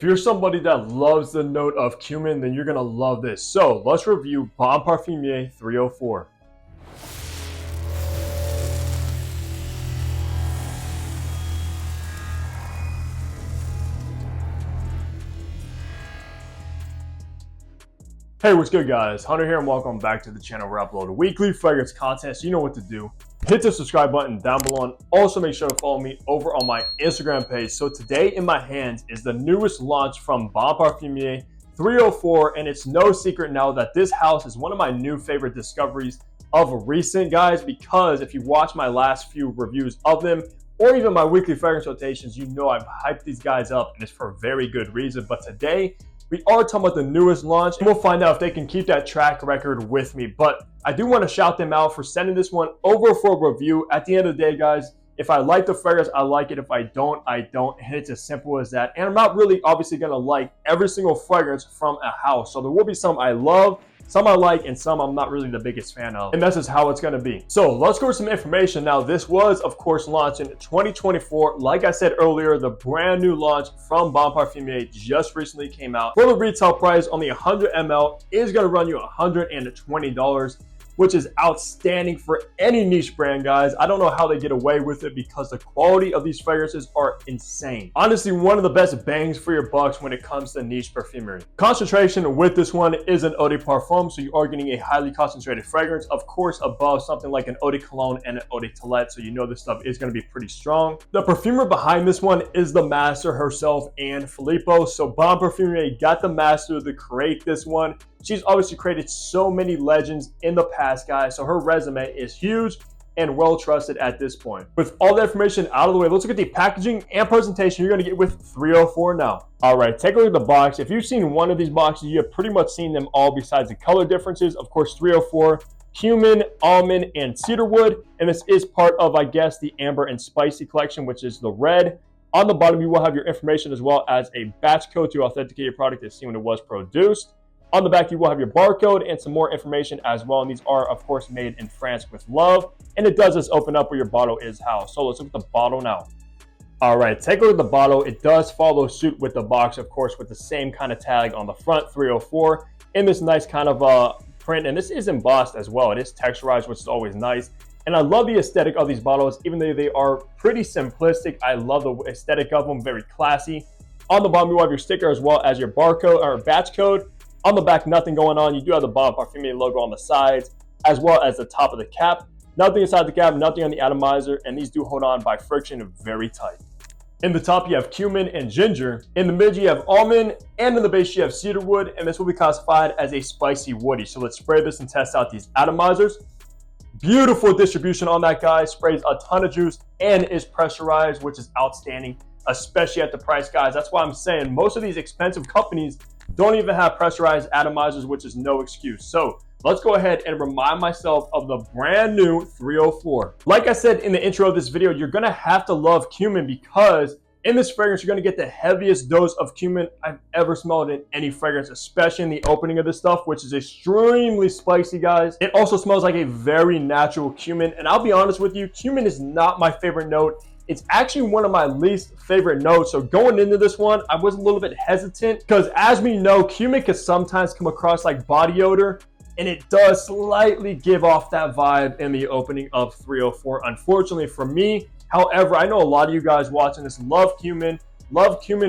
If you're somebody that loves the note of cumin, then you're gonna love this. So let's review Bon Parfumier 304. Hey, what's good guys? Hunter here and welcome back to the channel where I upload weekly fragrance content, so you know what to do. Hit the subscribe button down below and also make sure to follow me over on my Instagram page. So today in my hands is the newest launch from Bon Parfumier 304, and it's no secret now that this house is one of my new favorite discoveries of recent, guys, because if you watch my last few reviews of them or even my weekly fragrance rotations, you know I've hyped these guys up and it's for very good reason. But today we are talking about the newest launch, and we'll find out if they can keep that track record with me. But I do want to shout them out for sending this one over for a review. At the end of the day, guys, if I like the fragrance, I like it. If I don't, I don't. And it's as simple as that. And I'm not really obviously going to like every single fragrance from a house. So there will be some I love, some I like, and some I'm not really the biggest fan of. And that's just how it's going to be. So let's go over some information. Now, this was, of course, launched in 2024. Like I said earlier, the brand new launch from Bon Parfumier just recently came out. For the retail price, only 100 ml is going to run you $120, which is outstanding for any niche brand, guys. I don't know how they get away with it because the quality of these fragrances are insane. Honestly, one of the best bangs for your bucks when it comes to niche perfumery. Concentration with this one is an eau de parfum, so you are getting a highly concentrated fragrance, of course, above something like an eau de cologne and an eau de toilette, so you know this stuff is going to be pretty strong. The perfumer behind this one is the master herself, Anne Filippo. So Bon Parfumier got the master to create this one. She's obviously created so many legends in the past, guys, so her resume is huge and well trusted at this point. With all the information out of the way, let's look at the packaging and presentation you're going to get with 304 now. All right, take a look at the box. If you've seen one of these boxes, you have pretty much seen them all besides the color differences. Of course, 304, cumin, almond, and cedarwood, and this is part of, I guess, the amber and spicy collection, which is the red. On the bottom, you will have your information as well as a batch code to authenticate your product and see when it was produced. On the back, you will have your barcode and some more information as well. And these are, of course, made in France with love. And it does just open up where your bottle is housed. So let's look at the bottle now. All right, take a look at the bottle. It does follow suit with the box, of course, with the same kind of tag on the front, 304, in this nice kind of print. And this is embossed as well. It is texturized, which is always nice. And I love the aesthetic of these bottles, even though they are pretty simplistic. I love the aesthetic of them, very classy. On the bottom, you have your sticker as well as your barcode or batch code. On the back, nothing going on. You do have the Bon Parfumier logo on the sides, as well as the top of the cap. Nothing inside the cap, nothing on the atomizer, and these do hold on by friction very tight. In the top, you have cumin and ginger. In the mid, you have almond, and in the base, you have cedarwood, and this will be classified as a spicy woody. So let's spray this and test out these atomizers. Beautiful distribution on that, guy. Sprays a ton of juice and is pressurized, which is outstanding, especially at the price, guys. That's why I'm saying most of these expensive companies don't even have pressurized atomizers, which is no excuse. So let's go ahead and remind myself of the brand new 304. Like I said in the intro of this video, you're gonna have to love cumin because in this fragrance, you're gonna get the heaviest dose of cumin I've ever smelled in any fragrance, especially in the opening of this stuff, which is extremely spicy, guys. It also smells like a very natural cumin. And I'll be honest with you, cumin is not my favorite note. It's actually one of my least favorite notes. So going into this one, I was a little bit hesitant because as we know, cumin can sometimes come across like body odor, and it does slightly give off that vibe in the opening of 304, unfortunately for me. However, I know a lot of you guys watching this love cumin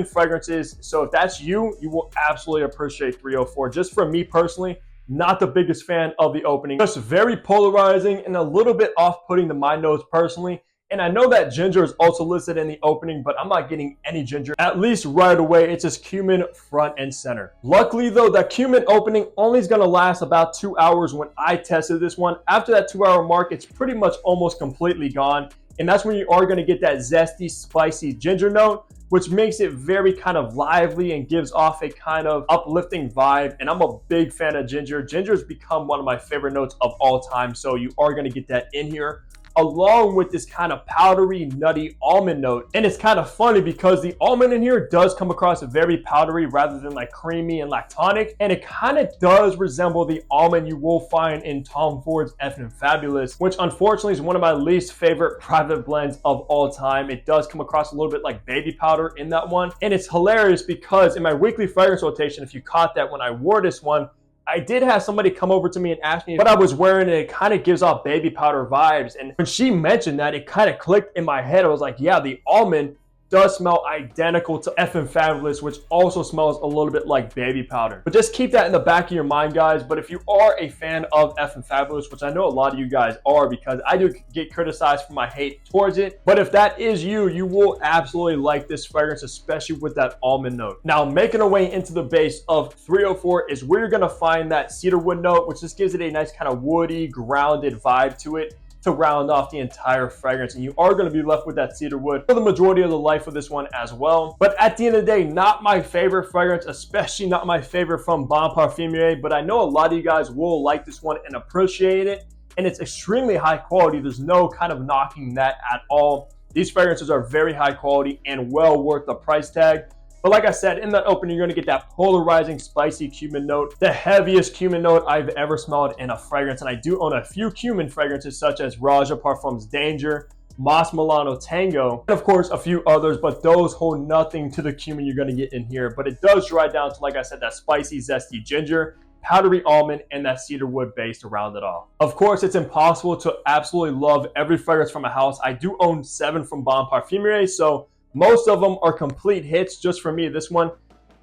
fragrances. So if that's you, you will absolutely appreciate 304. Just for me personally, not the biggest fan of the opening. Just very polarizing and a little bit off-putting to my nose personally. And I know that ginger is also listed in the opening, but I'm not getting any ginger, at least right away. It's just cumin front and center. Luckily though, that cumin opening only is gonna last about 2 hours when I tested this one. After that 2-hour mark, it's pretty much almost completely gone. And that's when you are gonna get that zesty, spicy ginger note, which makes it very kind of lively and gives off a kind of uplifting vibe. And I'm a big fan of ginger. Ginger has become one of my favorite notes of all time. So you are gonna get that in here. along with this kind of powdery, nutty almond note. And it's kind of funny because the almond in here does come across very powdery rather than like creamy and lactonic. And it kind of does resemble the almond you will find in Tom Ford's Effin' Fabulous, which unfortunately is one of my least favorite private blends of all time. It does come across a little bit like baby powder in that one. And it's hilarious because in my weekly fragrance rotation, if you caught that when I wore this one, I did have somebody come over to me and ask me what I was wearing, and it kind of gives off baby powder vibes. And when she mentioned that, it kind of clicked in my head. I was like, yeah, the almond does smell identical to Effin' Fabulous, which also smells a little bit like baby powder. But just keep that in the back of your mind, guys. But if you are a fan of Effin' Fabulous, which I know a lot of you guys are because I do get criticized for my hate towards it, but if that is you, you will absolutely like this fragrance, especially with that almond note. Now, making our way into the base of 304 is where you're gonna find that cedarwood note, which just gives it a nice kind of woody, grounded vibe to it to round off the entire fragrance. And you are going to be left with that cedarwood for the majority of the life of this one as well. But at the end of the day, not my favorite fragrance, especially not my favorite from Parfumeur, but I know a lot of you guys will like this one and appreciate it. And it's extremely high quality. There's no kind of knocking that at all. These fragrances are very high quality and well worth the price tag. But like I said, in that opening, you're going to get that polarizing, spicy cumin note, the heaviest cumin note I've ever smelled in a fragrance. And I do own a few cumin fragrances such as Raja Parfum's Danger, Mas Milano Tango, and of course a few others, but those hold nothing to the cumin you're going to get in here. But it does dry down to, like I said, that spicy, zesty ginger, powdery almond, and that cedarwood base to round it off. Of course, it's impossible to absolutely love every fragrance from a house. I do own 7 from Parfumeur, so most of them are complete hits. Just for me, this one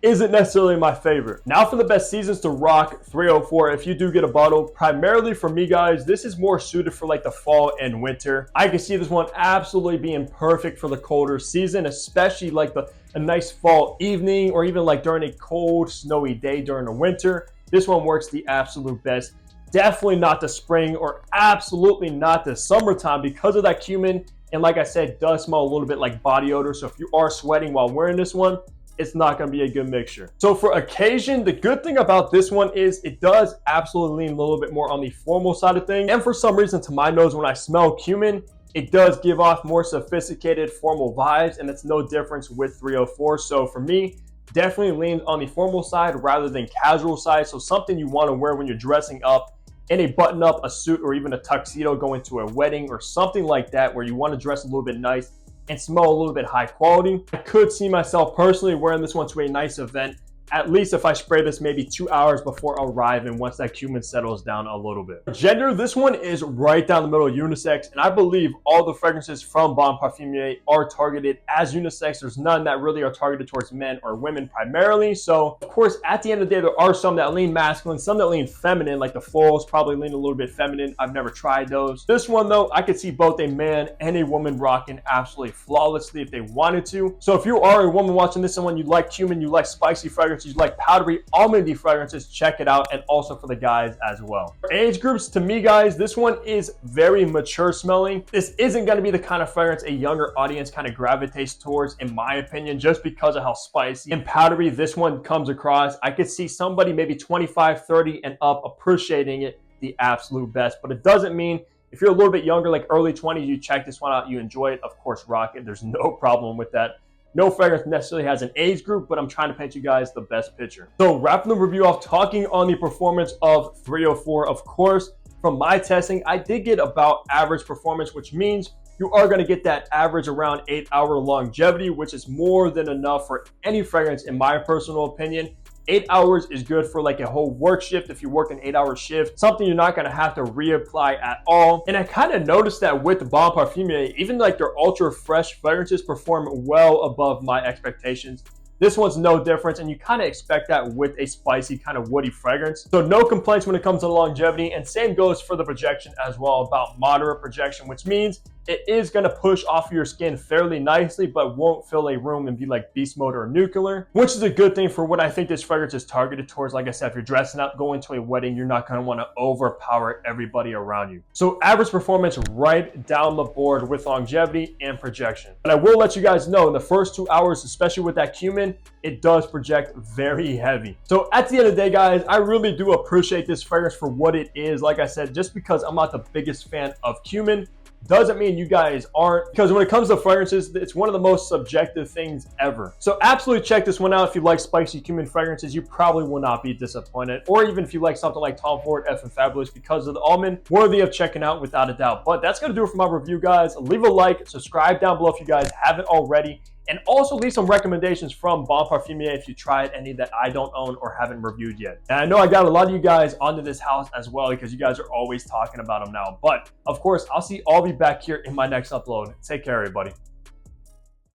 isn't necessarily my favorite. Now for the best seasons to rock 304, if you do get a bottle, primarily for me, guys, this is more suited for like the fall and winter. I can see this one absolutely being perfect for the colder season, especially like a nice fall evening or even like during a cold, snowy day during the winter. This one works the absolute best. Definitely not the spring or absolutely not the summertime because of that cumin. And like I said, it does smell a little bit like body odor. So if you are sweating while wearing this one, it's not going to be a good mixture. So for occasion, the good thing about this one is it does absolutely lean a little bit more on the formal side of things. And for some reason, to my nose, when I smell cumin, it does give off more sophisticated formal vibes, and it's no difference with 304. So for me, definitely leans on the formal side rather than casual side. So something you want to wear when you're dressing up in a button up, a suit, or even a tuxedo going to a wedding or something like that where you want to dress a little bit nice and smell a little bit high quality. I could see myself personally wearing this one to a nice event, at least if I spray this maybe 2 hours before arriving once that cumin settles down a little bit. Gender, this one is right down the middle, unisex, and I believe all the fragrances from Parfumeur are targeted as unisex. There's none that really are targeted towards men or women primarily. So of course, at the end of the day, there are some that lean masculine, some that lean feminine, like the florals probably lean a little bit feminine. I've never tried those. This one though, I could see both a man and a woman rocking absolutely flawlessly if they wanted to. So if you are a woman watching this, someone you like cumin, you like spicy fragrances, you like powdery almondy fragrances, check it out. And also for the guys as well. For age groups, to me, guys, this one is very mature smelling. This isn't going to be the kind of fragrance a younger audience kind of gravitates towards, in my opinion, just because of how spicy and powdery this one comes across. I could see somebody maybe 25, 30 and up appreciating it the absolute best, but it doesn't mean if you're a little bit younger, like early 20s, you check this one out, you enjoy it, of course, rock it. There's no problem with that. No fragrance necessarily has an age group, but I'm trying to paint you guys the best picture. So wrapping the review off, talking on the performance of 304, of course, from my testing, I did get about average performance, which means you are going to get that average around 8-hour longevity, which is more than enough for any fragrance, in my personal opinion. 8 hours is good for like a whole work shift. If you work an 8-hour shift, something you're not going to have to reapply at all. And I kind of noticed that with the Parfumeur, even like their ultra fresh fragrances perform well above my expectations. This one's no difference, and you kind of expect that with a spicy kind of woody fragrance. So no complaints when it comes to longevity, and same goes for the projection as well, about moderate projection, which means it is going to push off your skin fairly nicely, but won't fill a room and be like beast mode or nuclear, which is a good thing for what I think this fragrance is targeted towards. Like I said, if you're dressing up, going to a wedding, you're not going to want to overpower everybody around you. So average performance right down the board with longevity and projection. But I will let you guys know in the first 2 hours, especially with that cumin, it does project very heavy. So at the end of the day, guys, I really do appreciate this fragrance for what it is. Like I said, just because I'm not the biggest fan of cumin, doesn't mean you guys aren't, because when it comes to fragrances, it's one of the most subjective things ever. So absolutely check this one out. If you like spicy cumin fragrances, you probably will not be disappointed. Or even if you like something like Tom Ford F and Fabulous because of the almond, worthy of checking out without a doubt. But that's gonna do it for my review, guys. Leave a like, subscribe down below if you guys haven't already, and also leave some recommendations from Bon Parfumeur if you tried any that I don't own or haven't reviewed yet. And I know I got a lot of you guys onto this house as well because you guys are always talking about them now. But of course, I'll see all of you back here in my next upload. Take care, everybody.